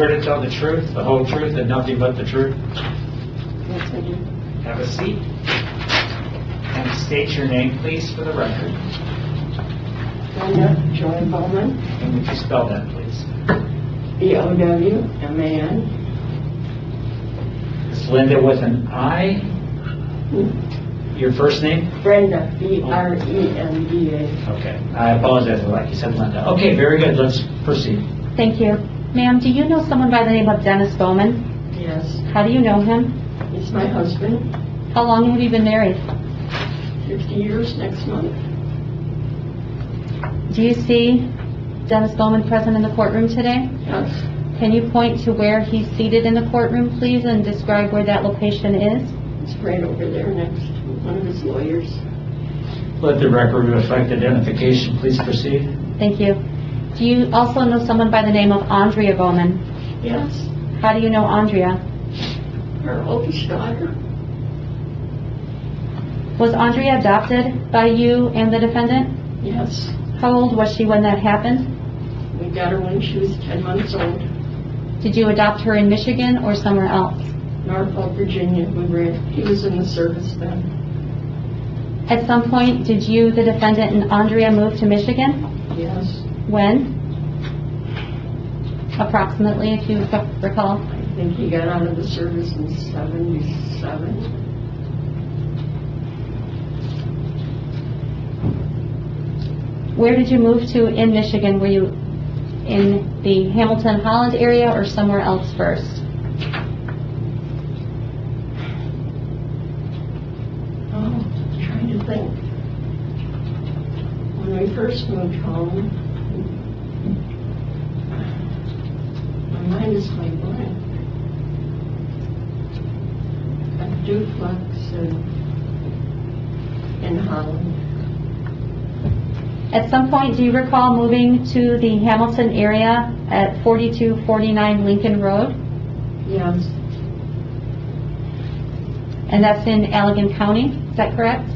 swear to tell the truth, the whole truth, and nothing but the truth? Yes, I do. Have a seat. And state your name, please, for the record. Brenda Joy Bowman, And would you spell that, please? B-O-W-M-A-N. It's Linda with an I. Your first name? Brenda, B-R-E-N-D-A. Okay. I apologize for that. You said Linda. Okay, very good. Let's proceed. Thank you. Ma'am, do you know someone by the name of Dennis Bowman? Yes, How do you know him? he's my husband. How long have you been married? 50 years next month. Do you see Dennis Bowman present in the courtroom today? Yes, Can you point to where he's seated in the courtroom, please, and describe where that location is? it's right over there next to one of his lawyers. Let the record reflect identification. Please proceed. Thank you. Do you also know someone by the name of Andrea Bowman? Yes, How do you know Andrea? our oldest daughter. Was Andrea adopted by you and the defendant? Yes, How old was she when that happened? we got her when she was 10 months old. Did you adopt her in Michigan or somewhere else? Norfolk, Virginia. He was in the service then. At some point, did you, the defendant, and Andrea move to Michigan? Yes, When? Approximately, if you recall. I think he got out of the service in 77. Where did you move to in Michigan? Were you in the Hamilton, Holland area or somewhere else first? Oh, trying to think. When we first moved home, my mind is going blank. A duplex in Holland. At some point, do you recall moving to the Hamilton area at 4249 Lincoln Road? Yes, And that's in Allegan County, is that correct?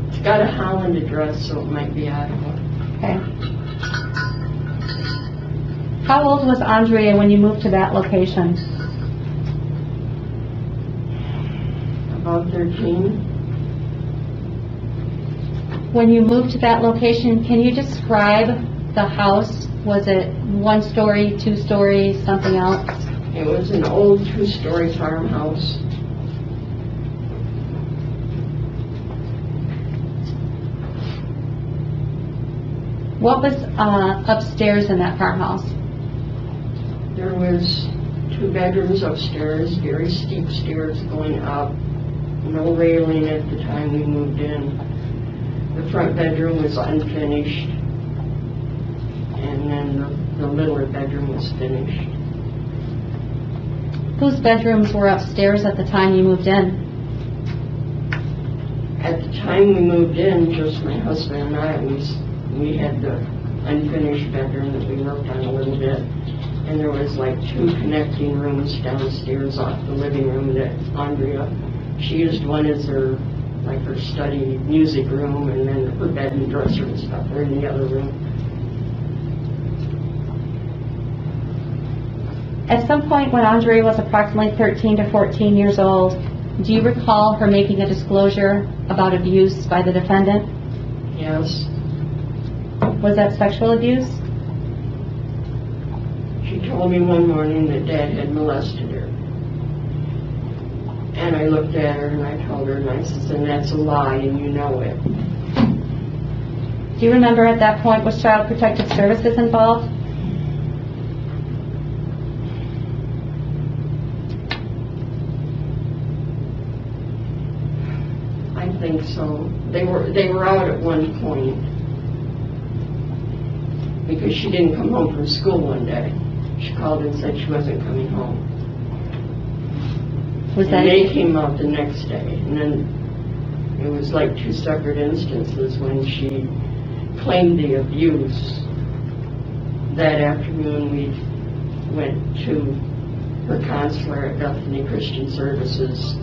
it's got a Holland address, so it might be Iowa. Okay. How old was Andrea when you moved to that location? About 13. When you moved to that location, can you describe the house? Was it 1 story, 2 story, something else? It was an old 2-story farmhouse. What was upstairs in that farmhouse? There was 2 bedrooms upstairs, very steep stairs going up, no railing at the time we moved in. The front bedroom was unfinished, and then the littler bedroom was finished. Whose bedrooms were upstairs at the time you moved in? At the time we moved in, just my husband and I, we had the unfinished bedroom that we worked on a little bit, and there was like 2 connecting rooms downstairs off the living room that Andrea, she used one as her study music room, and then her bed and dresser and stuff were in the other room. At some point when Andrea was approximately 13 to 14 years old, do you recall her making a disclosure about abuse by the defendant? Yes, Was that sexual abuse? she told me one morning that Dad had molested her. And I looked at her and I told her, and I said, and that's a lie and you know it. Do you remember at that point was Child Protective Services involved? I think so. They were out at one point because she didn't come home from school one day. She called and said she wasn't coming home. And they came out the next day, and then it was like 2 separate instances when she claimed the abuse. That afternoon we went to her counselor at Bethany Christian Services,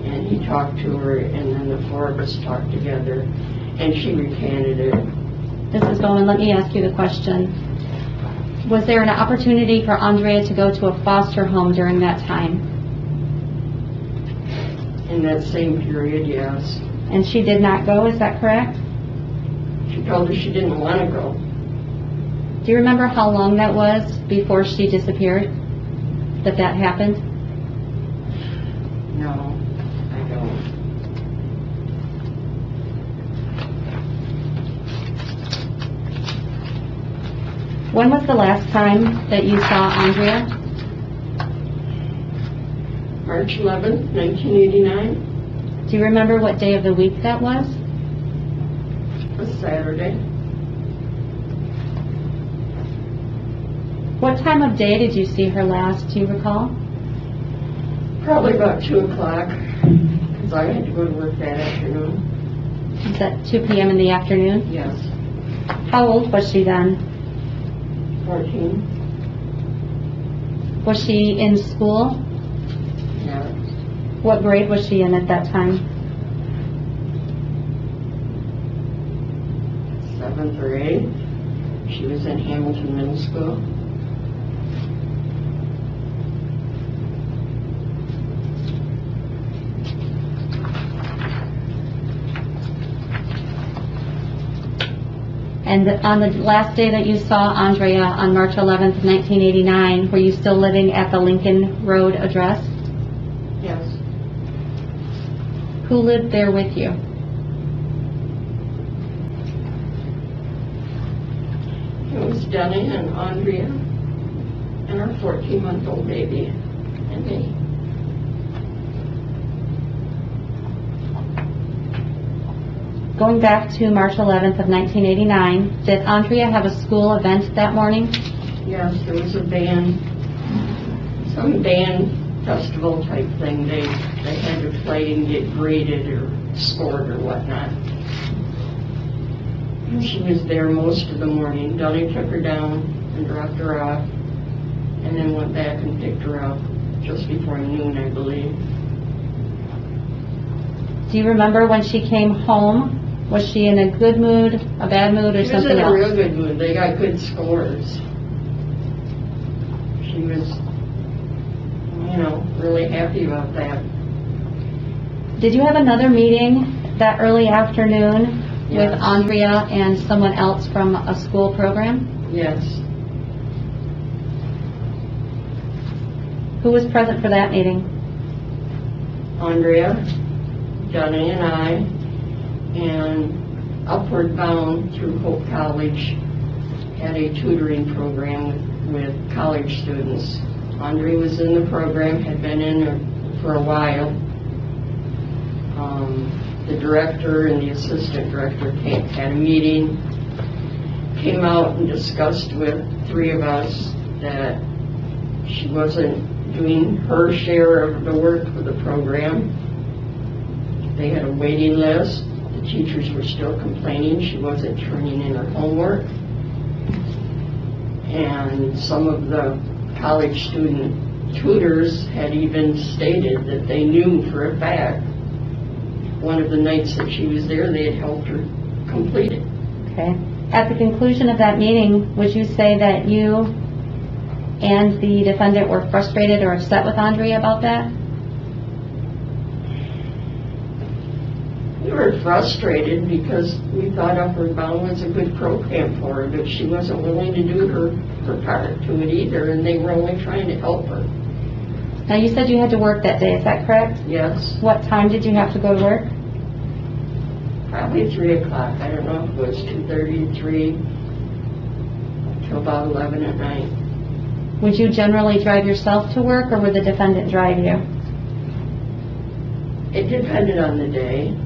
and he talked to her, and then the 4 of us talked together, and she recanted it. Mrs. Bowman, let me ask you the question. Was there an opportunity for Andrea to go to a foster home during that time? In that same period, yes. And she did not go, is that correct? She told her she didn't want to go. Do you remember how long that was before she disappeared? That happened? No, I don't. When was the last time that you saw Andrea? March 11th, 1989, Do you remember what day of the week that was? a Saturday. What time of day did you see her last, do you recall? Probably about 2 o'clock, because I had to go to work that afternoon. Was that 2 p.m. in the afternoon? Yes, How old was she then? 14. Was she in school? Yeah, What grade was she in at that time? 7th or 8th. She was in Hamilton Middle School. And on the last day that you saw Andrea, on March 11th, 1989, were you still living at the Lincoln Road address? Yes, Who lived there with you? it was Denny and Andrea and our 14-month-old baby and me. Going back to March 11th of 1989, did Andrea have a school event that morning? Yes, there was a band, some band festival type thing. They had to play and get graded or scored or whatnot. And she was there most of the morning. Dolly took her down and dropped her off, and then went back and picked her up just before noon, I believe. Do you remember when she came home? Was she in a good mood, a bad mood, or She was something in a else? real good mood. They got good scores. She was, really happy about that. Did you have another meeting that early afternoon with Yes. Andrea and someone else from a school program? Yes. Who was present for that meeting? Andrea, Johnny, and I, and Upward Bound through Hope College had a tutoring program with college students. Andrea was in the program, had been in it for a while. The director and the assistant director had a meeting, came out and discussed with 3 of us that she wasn't doing her share of the work for the program. They had a waiting list. The teachers were still complaining she wasn't turning in her homework. And some of the college student tutors had even stated that they knew for a fact one of the nights that she was there, they had helped her complete it. Okay. At the conclusion of that meeting, would you say that you and the defendant were frustrated or upset with Andrea about that? We were frustrated because we thought Upward Bound was a good program for her, but she wasn't willing to do her part to it either, and they were only trying to help her. Now, you said you had to work that day, is that correct? Yes, What time did you have to go to work? probably 3 o'clock. I don't know if it was 2:30, 3, till about 11 at night. Would you generally drive yourself to work, or would the defendant drive you? It depended on the day.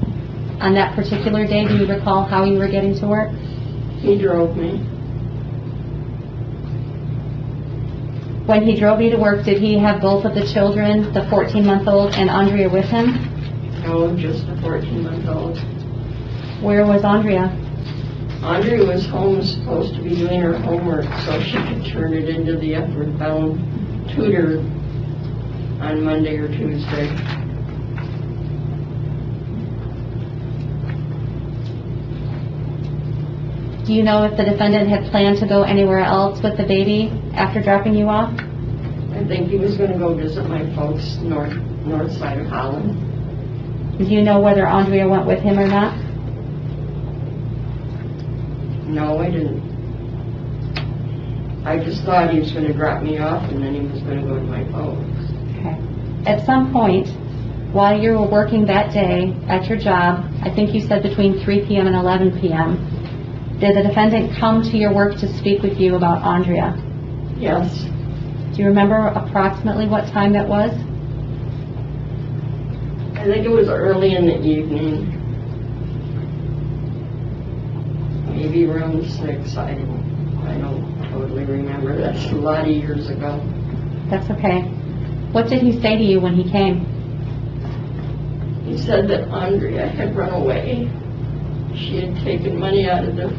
On that particular day, do you recall how you were getting to work? He drove me. When he drove you to work, did he have both of the children, the 14-month-old and Andrea, with him? No, just a 14-month-old. Where was Andrea? Andrea was home, supposed to be doing her homework so she could turn it into the Upward Bound tutor on Monday or Tuesday. Do you know if the defendant had planned to go anywhere else with the baby after dropping you off? I think he was gonna go visit my folks north side of Holland. Do you know whether Andrea went with him or not? No, I didn't. I just thought he was gonna drop me off and then he was gonna go to my folks. Okay. At some point, while you were working that day at your job, I think you said between 3 p.m. and 11 p.m., did the defendant come to your work to speak with you about Andrea? Yes, Do you remember approximately what time that was? I think it was early in the evening. Maybe around 6, I don't totally remember. That's a lot of years ago. That's okay. What did he say to you when he came? He said that Andrea had run away. She had taken money out of the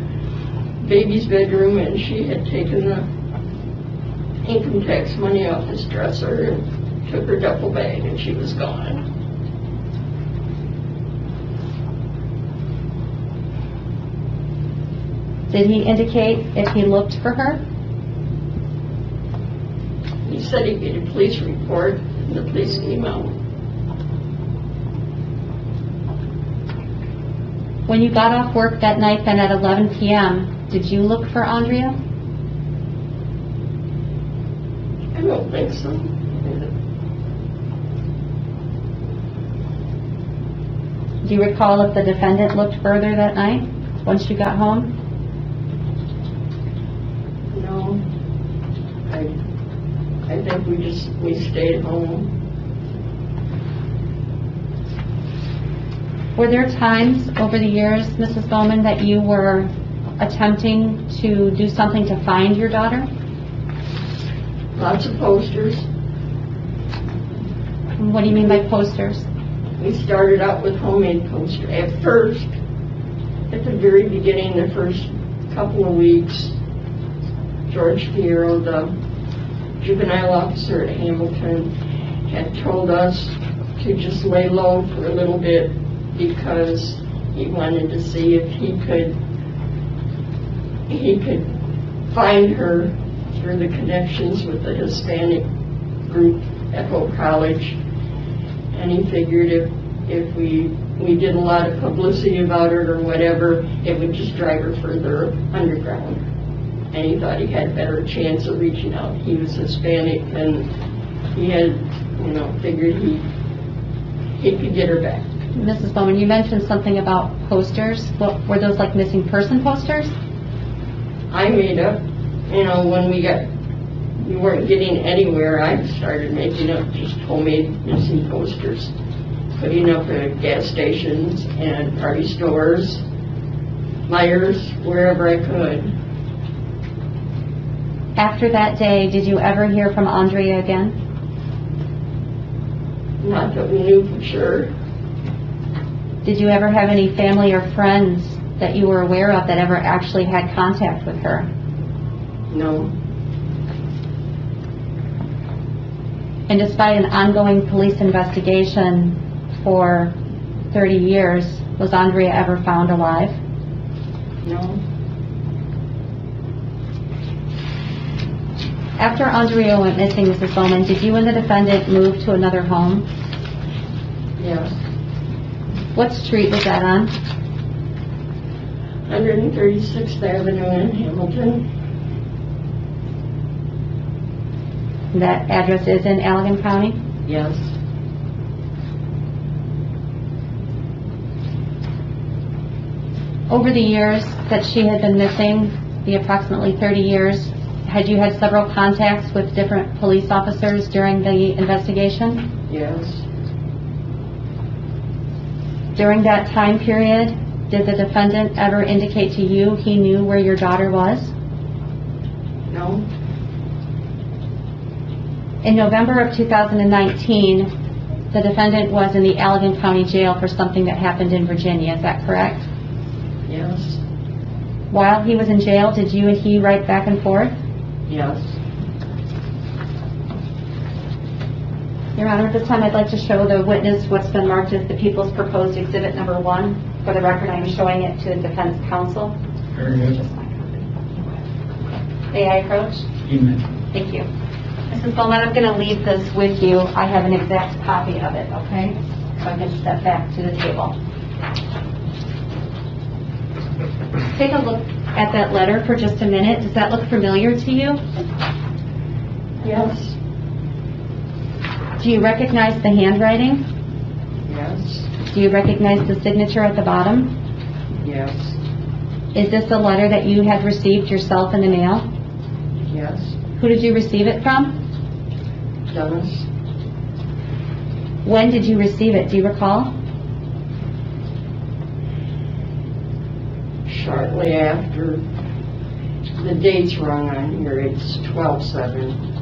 baby's bedroom and she had taken the income tax money off his dresser and took her duffel bag and she was gone. Did he indicate if he looked for her? He said he made a police report and the police came out. When you got off work that night then at 11 p.m., did you look for Andrea? I don't think so. Do you recall if the defendant looked further that night once you got home? No. I think we stayed home. Were there times over the years, Mrs. Bowman, that you were attempting to do something to find your daughter? Lots of posters. What do you mean by posters? We started out with homemade posters. At first, at the very beginning, the first couple of weeks, George Fierro, the juvenile officer at Hamilton, had told us to just lay low for a little bit because he wanted to see if he could find her through the connections with the Hispanic group at Hope College. And he figured if we did a lot of publicity about it or whatever, it would just drive her further underground. And he thought he had a better chance of reaching out. He was Hispanic and he had, figured he could get her back. Mrs. Bowman, you mentioned something about posters. What, were those like missing person posters? I made up, when we weren't getting anywhere, I started making up just homemade missing posters, putting up at gas stations and party stores, Myers, wherever I could. After that day, did you ever hear from Andrea again? Not that we knew for sure. Did you ever have any family or friends that you were aware of that ever actually had contact with her? No. And despite an ongoing police investigation for 30 years, was Andrea ever found alive? No. After Andrea went missing, Mrs. Bowman, did you and the defendant move to another home? Yes. What street was that on? 136th Avenue in Hamilton. That address is in Allegan County? Yes. Over the years that she had been missing, the approximately 30 years, had you had several contacts with different police officers during the investigation? Yes. During that time period, did the defendant ever indicate to you he knew where your daughter was? No. In November of 2019, the defendant was in the Allegan County Jail for something that happened in Virginia, is that correct? Yes. While he was in jail, did you and he write back and forth? Yes. Your Honor, at this time I'd like to show the witness what's been marked as the People's Proposed Exhibit Number 1. For the record, I am showing it to the defense counsel. Very good. Just my copy. May I approach? You may. Thank you. Mrs. Bowman, I'm going to leave this with you. I have an exact copy of it, okay? So I can step back to the table. Take a look at that letter for just a minute. Does that look familiar to you? Yes, Do you recognize the handwriting? yes, Do you recognize the signature at the bottom? yes, Is this a letter that you had received yourself in the mail? yes. Who did you receive it from? Dennis, When did you receive it? Do you recall? shortly after, the date's wrong on here, it's 12/7.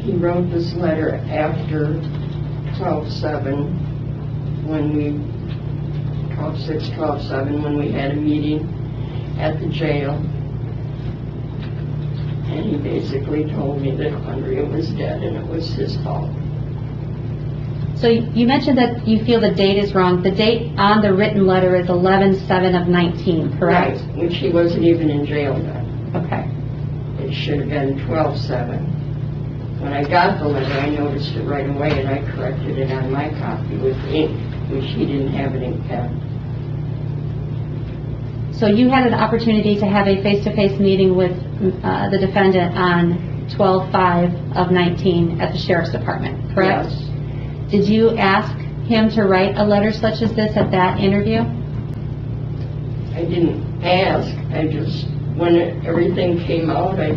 He wrote this letter after 12/7, when we, 12/6, 12/7, when we had a meeting at the jail. And he basically told me that Andrea was dead and it was his fault. So you mentioned that you feel the date is wrong. The date on the written letter is 11/7 of 19, correct? Right, which he wasn't even in jail then. Okay. It should have been 12/7. When I got the letter, I noticed it right away, and I corrected it on my copy with ink, which he didn't have an ink pen. So you had an opportunity to have a face-to-face meeting with the defendant on 12/5 of 19 at the Sheriff's Department, correct? Yes. Did you ask him to write a letter such as this at that interview? I didn't ask, I just, when everything came out, I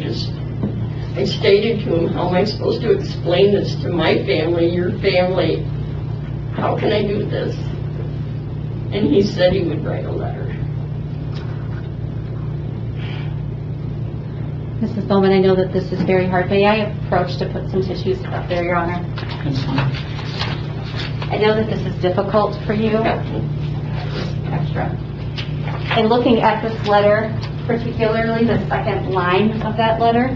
stated to him, how am I supposed to explain this to my family, your family? How can I do this? And he said he would write a letter. Mrs. Bowman, I know that this is very hard. May I approach to put some tissues up there, Your Honor? That's fine. I know that this is difficult for you. Extra. And looking at this letter, particularly the second line of that letter,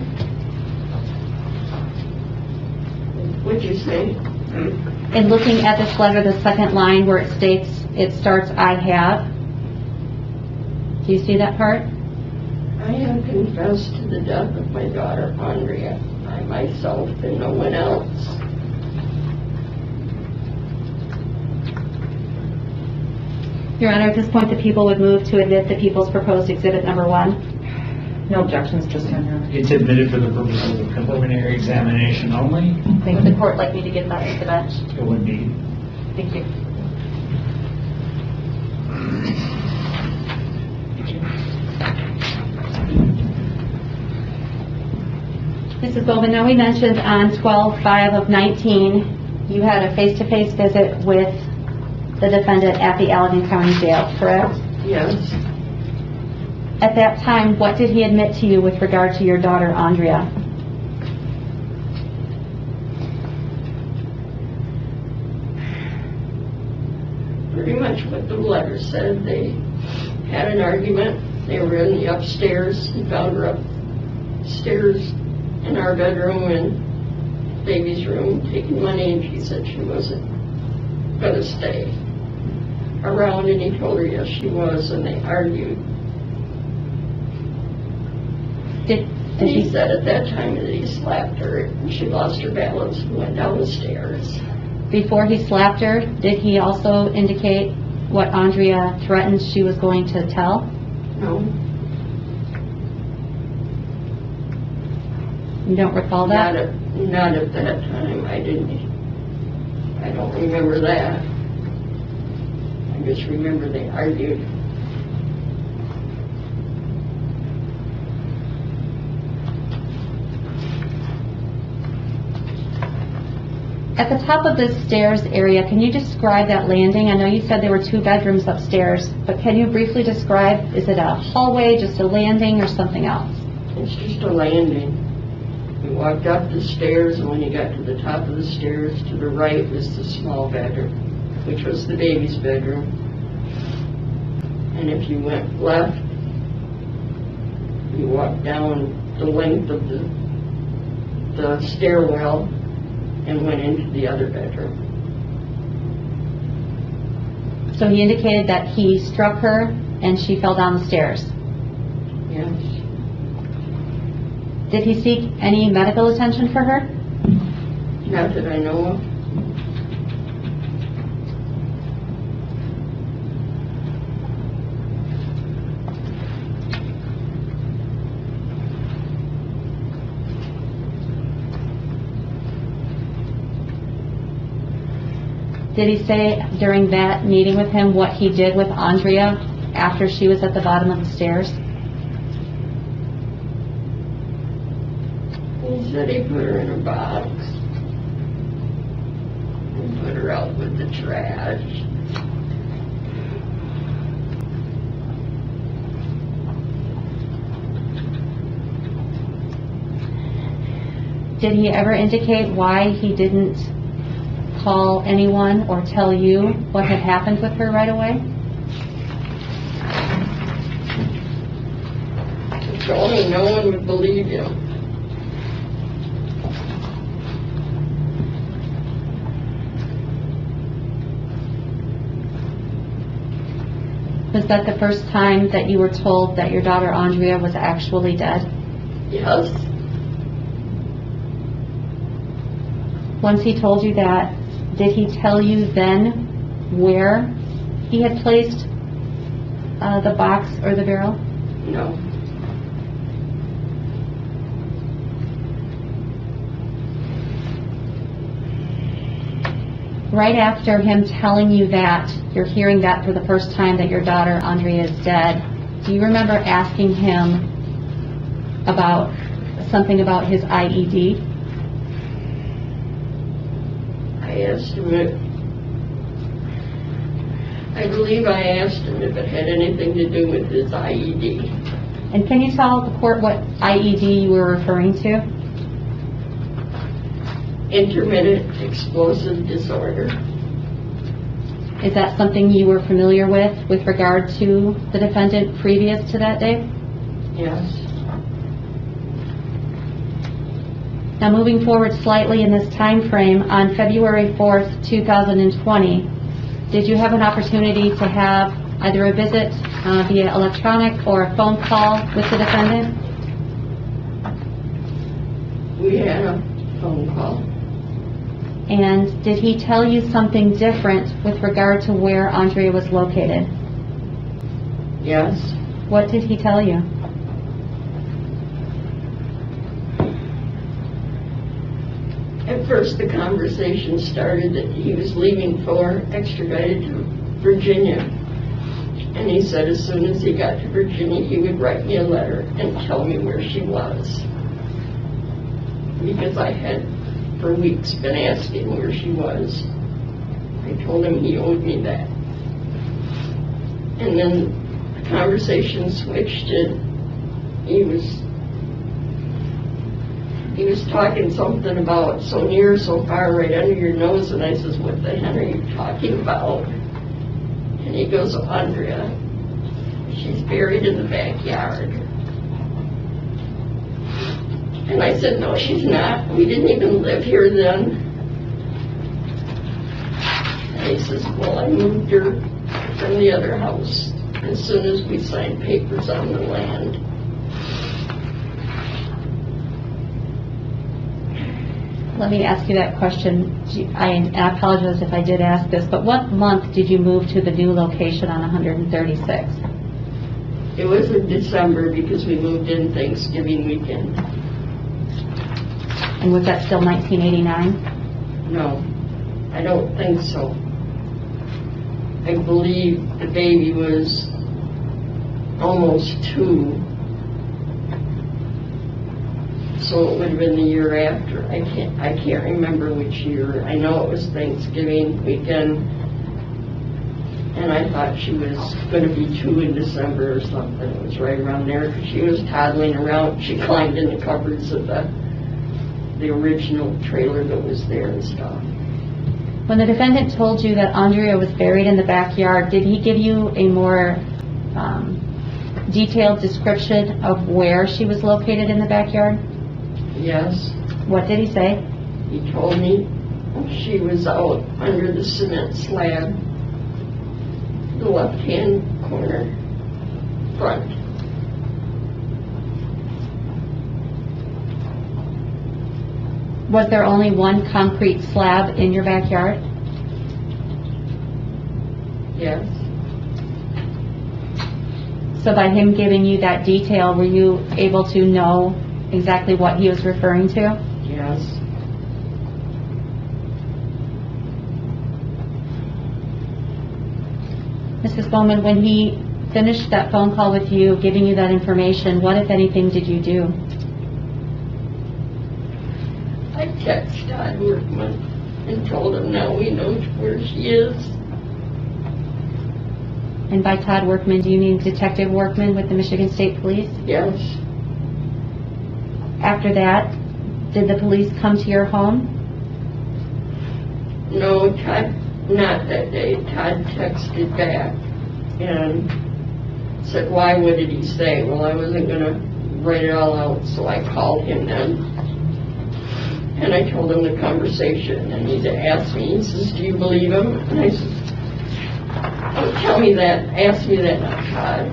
What'd you say? and looking at this letter, the second line where it states, it starts, "I have." Do you see that part? I have confessed to the death of my daughter, Andrea, by myself and no one else. Your Honor, at this point, the people would move to admit the people's proposed exhibit number 1. No objections, just on your... It's admitted for the purposes of preliminary examination only. Would the court like me to give that to the bench? It would be. Thank you. Mrs. Bowman, now we mentioned on 12/5 of 19, you had a face-to-face visit with the defendant at the Allegan County Jail, correct? Yes. At that time, what did he admit to you with regard to your daughter, Andrea? Pretty much what the letter said. They had an argument. They were in the upstairs. He found her upstairs in our bedroom and baby's room taking money, and she said she wasn't going to stay around, and he told her yes she was, and they argued. Did And he he, said at that time that he slapped her and she lost her balance and went down the stairs. before he slapped her, did he also indicate what Andrea threatened she was going to tell? No, You don't recall that? not at that time. I don't remember that. I just remember they argued. At the top of this stairs area, can you describe that landing? I know you said there were 2 bedrooms upstairs, but can you briefly describe, is it a hallway, just a landing, or something else? It's just a landing. We walked up the stairs, and when you got to the top of the stairs, to the right was the small bedroom, which was the baby's bedroom. And if you went left, you walked down the length of the stairwell and went into the other bedroom. So he indicated that he struck her and she fell down the stairs. Yes. Did he seek any medical attention for her? Not that I know of. Did he say during that meeting with him what he did with Andrea after she was at the bottom of the stairs? He said he put her in a box and put her out with the trash. Did he ever indicate why he didn't call anyone or tell you what had happened with her right away? He told me no one would believe him. Was that the first time that you were told that your daughter Andrea was actually dead? Yes. Once he told you that, did he tell you then where he had placed the box or the barrel? No. Right after him telling you that, you're hearing that for the first time that your daughter Andrea is dead, do you remember asking him about something about his IED? I asked him I believe I asked him if it had anything to do with his IED. And can you tell the court what IED you were referring to? Intermittent explosive disorder. Is that something you were familiar with regard to the defendant previous to that day? Yes. Now moving forward slightly in this time frame, on February 4th, 2020, did you have an opportunity to have either a visit via electronic or a phone call with the defendant? We had a phone call. And did he tell you something different with regard to where Andrea was located? Yes. What did he tell you? At first the conversation started that he was leaving for extradited to Virginia. And he said as soon as he got to Virginia, he would write me a letter and tell me where she was. Because I had, for weeks, been asking where she was. I told him he owed me that. And then the conversation switched and he was talking something about so near, so far, right under your nose, and I says, what the hell are you talking about? And he goes, Andrea, she's buried in the backyard. And I said, no, she's not. We didn't even live here then. And he says, well, I moved her from the other house as soon as we signed papers on the land. Let me ask you that question. I apologize if I did ask this, but what month did you move to the new location on 136? It was in December because we moved in Thanksgiving weekend. And was that still 1989? No, I don't think so. I believe the baby was almost 2. So it would have been the year after. I can't remember which year. I know it was Thanksgiving weekend, and I thought she was going to be 2 in December or something. It was right around there because she was toddling around. She climbed in the cupboards of the original trailer that was there and stuff. When the defendant told you that Andrea was buried in the backyard, did he give you a more detailed description of where she was located in the backyard? Yes. What did he say? He told me she was out under the cement slab the left-hand corner front. Was there only one concrete slab in your backyard? Yes. So by him giving you that detail, were you able to know exactly what he was referring to? Yes. Mrs. Bowman, when he finished that phone call with you, giving you that information, what, if anything, did you do? I texted Todd Workman and told him now we know where she is. And by Todd Workman, do you mean Detective Workman with the Michigan State Police? Yes. After that, did the police come to your home? No, Todd, not that day. Todd texted back and said, why, what did he say? Well, I wasn't going to write it all out, so I called him then. And I told him the conversation, and he asked me, he says, do you believe him? And I said, don't tell me that, ask me that now, Todd.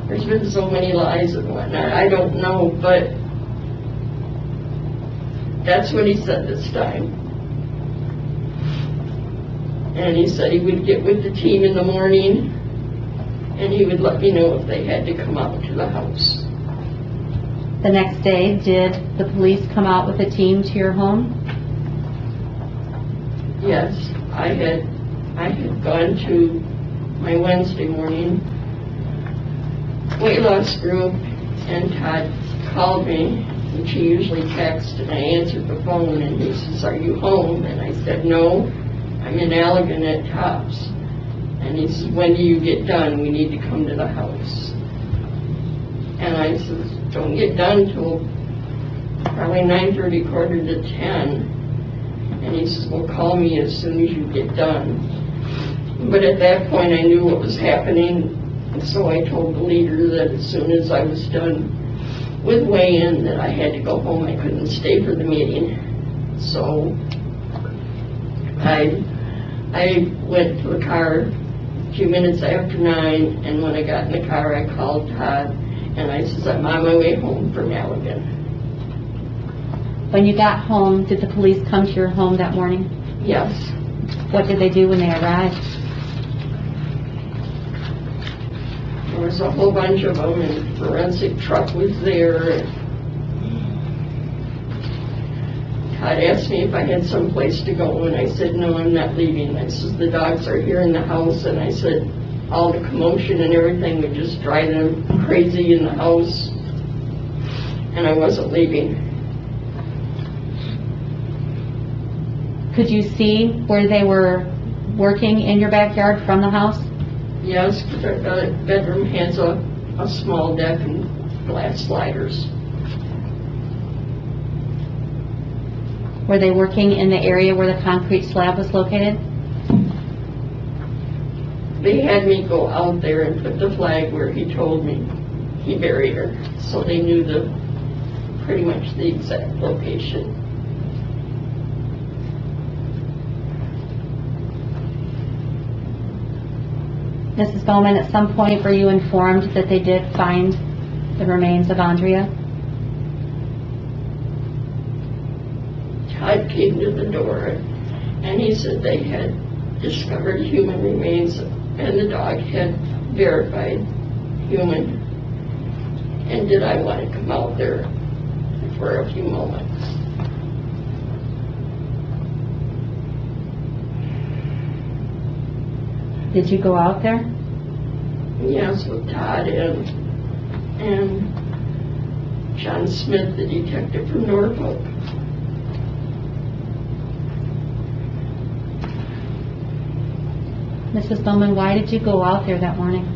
There's been so many lies and whatnot, I don't know, but that's what he said this time. And he said he would get with the team in the morning, and he would let me know if they had to come out to the house. The next day, did the police come out with a team to your home? Yes, I had gone to my Wednesday morning weight loss group, and Todd called me, which he usually texts, and I answered the phone, and he says, are you home? And I said, no, I'm in Allegan at Tops. And he says, when do you get done? We need to come to the house. And I says, don't get done till probably 9:30, quarter to 10. And he says, well, call me as soon as you get done. But at that point, I knew what was happening, and so I told the leader that as soon as I was done with weigh-in, that I had to go home. I couldn't stay for the meeting. So I went to the car a few minutes after 9, and when I got in the car, I called Todd, and I says, I'm on my way home from Allegan. When you got home, did the police come to your home that morning? Yes. What did they do when they arrived? There was a whole bunch of them, and the forensic truck was there. Todd asked me if I had someplace to go, and I said, no, I'm not leaving. I said, the dogs are here in the house, and I said, all the commotion and everything would just drive them crazy in the house, and I wasn't leaving. Could you see where they were working in your backyard from the house? Yes, because our bedroom has a small deck and glass sliders. Were they working in the area where the concrete slab was located? They had me go out there and put the flag where he told me he buried her, so they knew pretty much the exact location. Mrs. Bowman, at some point were you informed that they did find the remains of Andrea? Todd came to the door, and he said they had discovered human remains, and the dog had verified human. And did I want to come out there for a few moments? Did you go out there? Yes, with Todd and John Smith, the detective from Norfolk. Mrs. Bowman, why did you go out there that morning?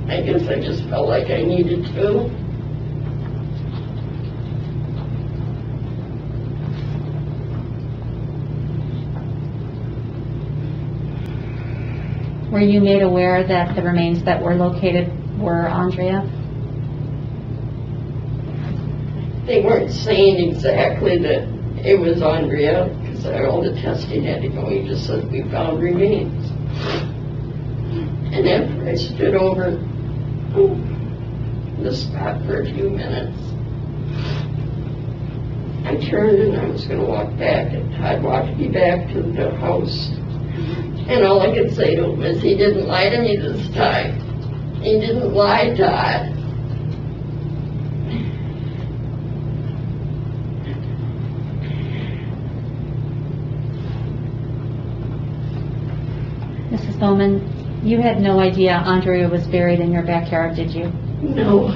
I guess I just felt like I needed to. Were you made aware that the remains that were located were Andrea? They weren't saying exactly that it was Andrea, because said all the testing had to go. He just said, we found remains. And after I stood over the spot for a few minutes, I turned and I was going to walk back, and Todd walked me back to the house. And all I could say to him is, he didn't lie to me this time. He didn't lie, Todd. Mrs. Bowman, you had no idea Andrea was buried in your backyard, did you? No.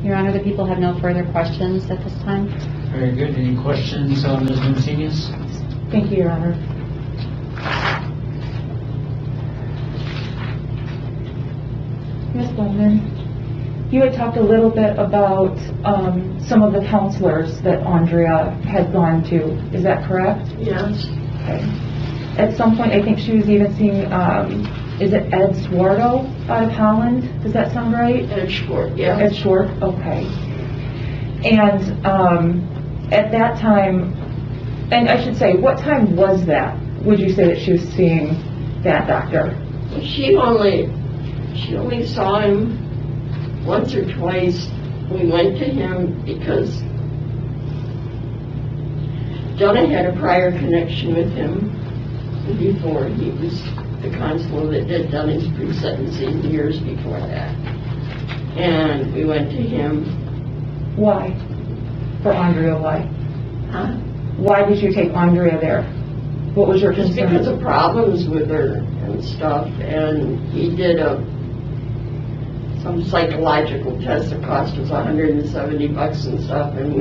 Your Honor, the people have no further questions at this time. Very good. Any questions on Ms. Mancinius? Thank you, Your Honor. Ms. Bowman, you had talked a little bit about some of the counselors that Andrea had gone to. Is that correct? Yes. Okay. At some point, I think she was even seeing, is it Ed Swarto out of Holland? Does that sound right? Ed Short, yeah. Ed Short, okay. And at that time, and I should say, what time was that? Would you say that she was seeing that doctor? She only saw him once or twice. We went to him because Donna had a prior connection with him before. He was the constable that did Donna's pre-sentencing years before that. And we went to him. Why? For Andrea, why? Huh? Why did you take Andrea there? What was your Just concern? because of problems with her and stuff. And he did some psychological test that cost us $170 and stuff. And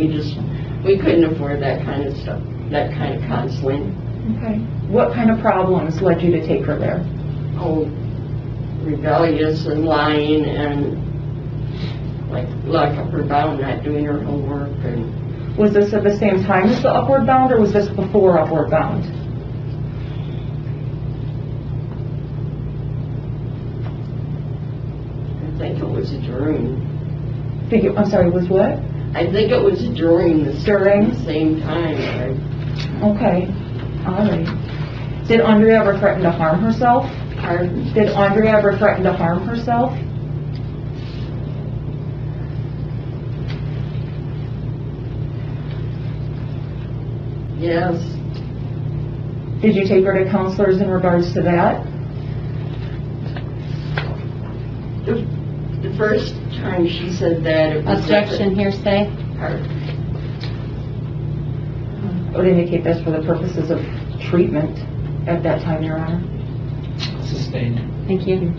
we couldn't afford that kind of stuff, that kind of counseling. Okay. What kind of problems led you to take her there? Oh, rebellious and lying and like upward bound, not doing her homework. And Was this at the same time as the Upward Bound, or was this before Upward Bound? I think it was during. I'm sorry, was what? I think it was during the During? same time. Right? Okay. All right. Did Andrea ever threaten to harm herself? Pardon? Did Andrea ever threaten to harm herself? Yes. Did you take her to counselors in regards to that? The first time she said that, it was Objection, hearsay. Pardon? I would indicate that's for the purposes of treatment at that time, Your Honor. Sustained. Thank you.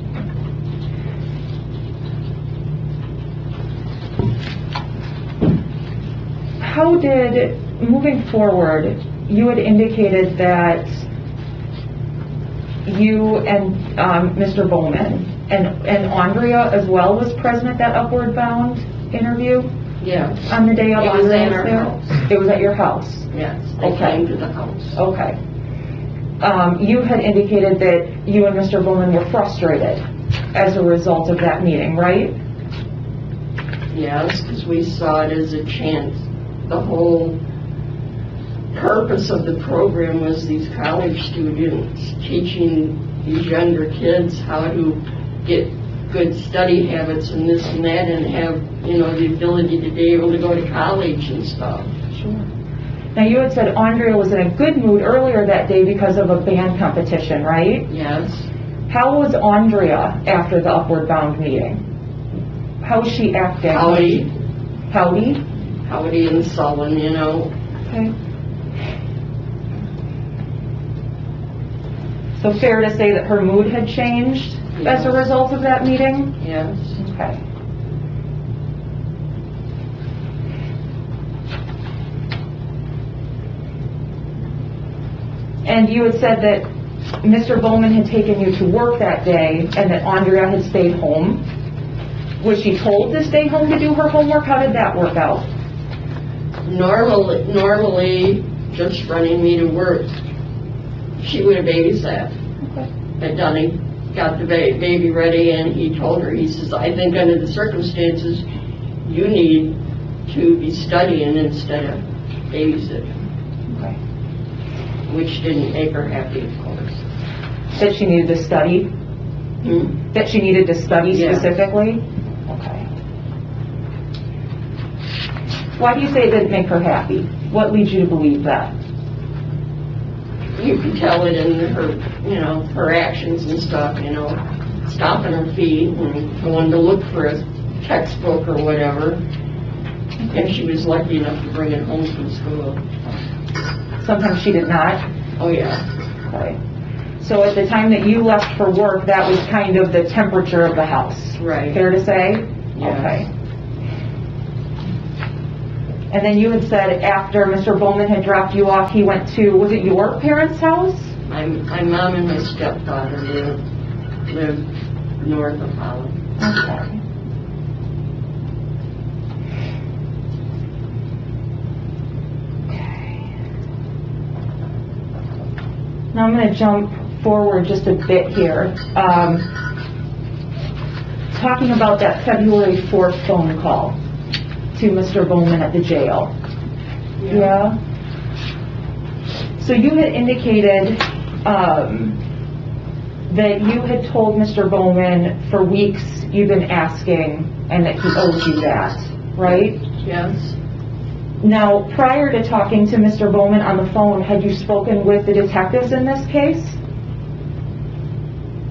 How did, moving forward, you had indicated that you and Mr. Bowman and Andrea as well was present at that Upward Bound interview Yes. on the day of It was Andrea at our there? house. It was at your house? Yes. Okay. I came to the house. Okay. You had indicated that you and Mr. Bowman were frustrated as a result of that meeting, right? Yes, because we saw it as a chance. The whole purpose of the program was these college students teaching these younger kids how to get good study habits and this and that, and have, the ability to be able to go to college and stuff. Sure. Now, you had said Andrea was in a good mood earlier that day because of a band competition, right? Yes. How was Andrea after the Upward Bound meeting? How was she acting? Howdy. Howdy? Howdy and sullen, Okay. So fair to say that her mood had changed as a result of that meeting? Yes. Okay. And you had said that Mr. Bowman had taken you to work that day and that Andrea had stayed home. Was she told to stay home to do her homework? How did that work out? Normally, just running me to work, she would have babysat. Okay. And Donnie got the baby ready, and he told her, he says, I think under the circumstances, you need to be studying instead of babysitting, Okay. which didn't make her happy, of course. That she needed to study? Hmm? That she needed to study Yes. specifically? Okay. Why do you say it didn't make her happy? What leads you to believe that? You could tell it in her, her actions and stuff, stopping her feet and going to look for a textbook or whatever. If she was lucky enough to bring it home from school. Sometimes she did not? Oh, yeah. Okay. So at the time that you left for work, that was kind of the temperature of the house? Right. Fair to say? Yes. Okay. And then you had said after Mr. Bowman had dropped you off, he went to, was it your parents' house? My mom and my stepdaughter lived north of Holland. Okay. Now I'm going to jump forward just a bit here. Talking about that February 4th phone call to Mr. Bowman at the jail. Yeah. So you had indicated that you had told Mr. Bowman for weeks you've been asking and that he owed you that, right? Yes. Now, prior to talking to Mr. Bowman on the phone, had you spoken with the detectives in this case?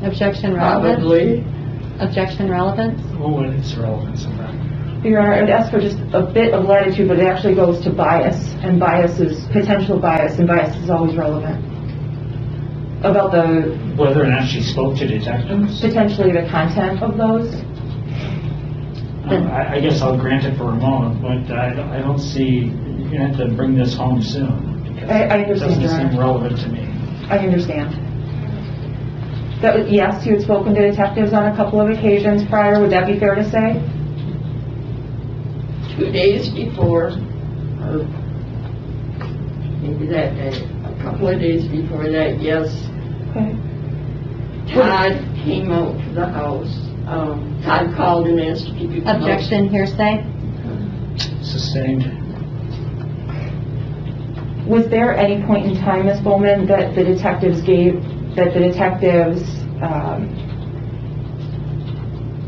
Objection relevance? Probably. Objection relevance? What is relevance of that? Your Honor, I would ask for just a bit of latitude, but it actually goes to bias, and bias is potential bias, and bias is always relevant. About the, Whether or not she spoke to detectives? potentially the content of those? I guess I'll grant it for a moment, but I don't see, you're going to have to bring this home soon. Because I it understand, Your doesn't seem Honor. relevant to me. I understand. That was, yes, you had spoken to detectives on a couple of occasions prior, would that be fair to say? 2 days before, or maybe that day, a couple of days before that, yes. Okay. Todd came out to the house. Todd called and asked if he could come out. Objection hearsay? Sustained. Was there any point in time, Ms. Bowman, that the detectives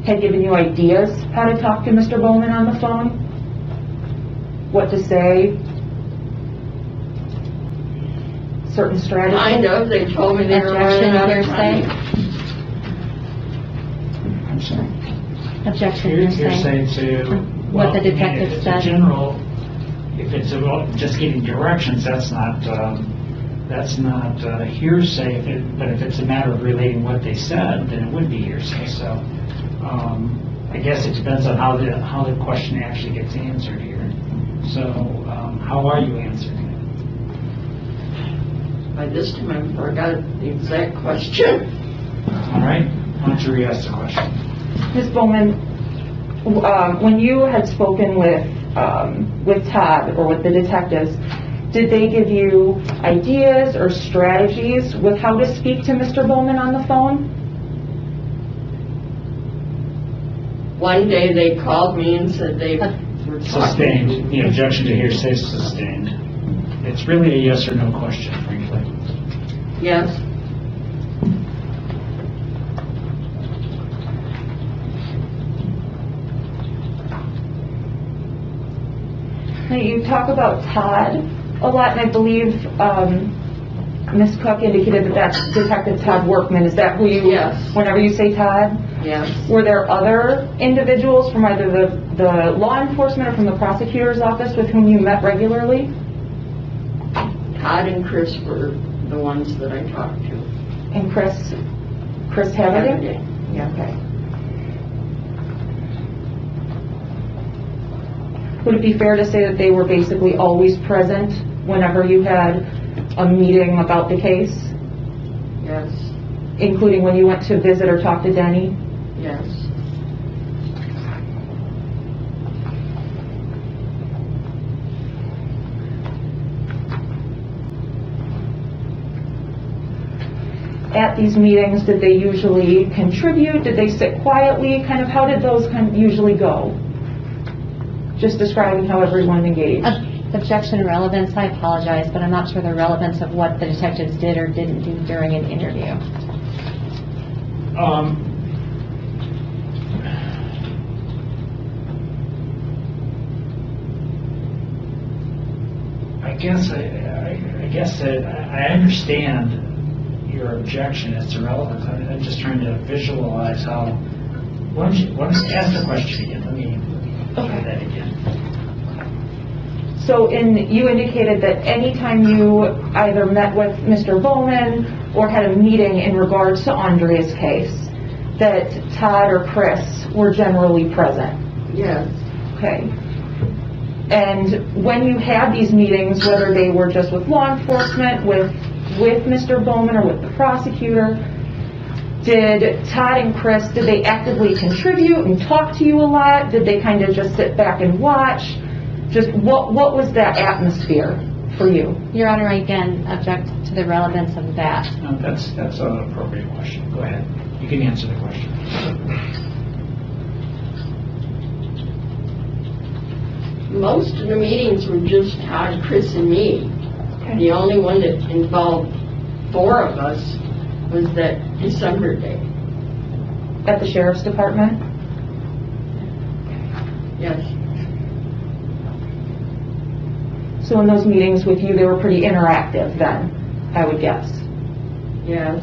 had given you ideas how to talk to Mr. Bowman on the phone? What to say? Certain strategies? Kind of, they told me they were Objection running out of hearsay? time. I'm sorry. Objection Hearsay hearsay? to... What the well, I mean, detective if it's said. a general, if it's about just getting directions, that's not hearsay. But if it's a matter of relating what they said, then it would be hearsay. So I guess it depends on how the question actually gets answered here. So how are you answering it? By this time, I forgot the exact question. All right. Why don't you re-ask the question? Ms. Bowman, when you had spoken with Todd or with the detectives, did they give you ideas or strategies with how to speak to Mr. Bowman on the phone? One day they called me and said they were talking. Sustained. The objection to hearsay is sustained. It's really a yes or no question, frankly. Yes. Now, you talk about Todd a lot, and I believe Ms. Cook indicated that that's Detective Todd Workman. Is that who you... Yes. Whenever you say Todd? Yes. Were there other individuals from either the law enforcement or from the prosecutor's office with whom you met regularly? Todd and Chris were the ones that I talked to. And Chris Every Havigan? day. Yeah, okay. Would it be fair to say that they were basically always present whenever you had a meeting about the case, Yes. including when you went to visit or talk to Denny? Yes. At these meetings, did they usually contribute? Did they sit quietly? Kind of how did those usually go? just describing how everyone engaged. Objection relevance, I apologize, but I'm not sure the relevance of what the detectives did or didn't do during an interview. I guess that I understand your objection as to relevance. I'm just trying to visualize how. Why don't you ask the question again? Let me try that again. So you indicated that anytime you either met with Mr. Bowman or had a meeting in regards to Andrea's case, that Todd or Chris were generally present. Yes, Okay. And when you had these meetings, whether they were just with law enforcement, with Mr. Bowman, or with the prosecutor, did Todd and Chris, did they actively contribute and talk to you a lot? Did they kind of just sit back and watch? Just what was that atmosphere for you? Your Honor, I again object to the relevance of that. No, that's an appropriate question. Go ahead. You can answer the question. most of the meetings were just Todd, Chris, and me. Okay. The only one that involved 4 of us was that December day. At the sheriff's department? Yes, So in those meetings with you, they were pretty interactive then, I would guess. yes.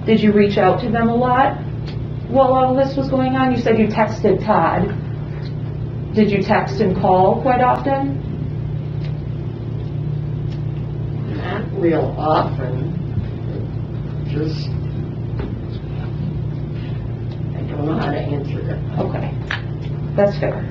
Did you reach out to them a lot while all this was going on? You said you texted Todd. Did you text and call quite often? Not real often. Just, I don't know how to answer that. Okay, that's fair.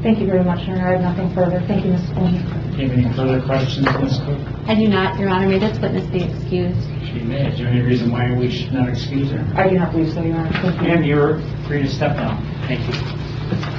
Thank you very much, Your Honor. I have nothing further. Thank you, Ms. Bowman. Do you have any further questions, Ms. Cook? I do not, Your Honor. May this witness be excused? She may. Is there any reason why we should not excuse her? I do not believe so, Your Honor. Thank you. Ma'am, you're free to step down. Thank you.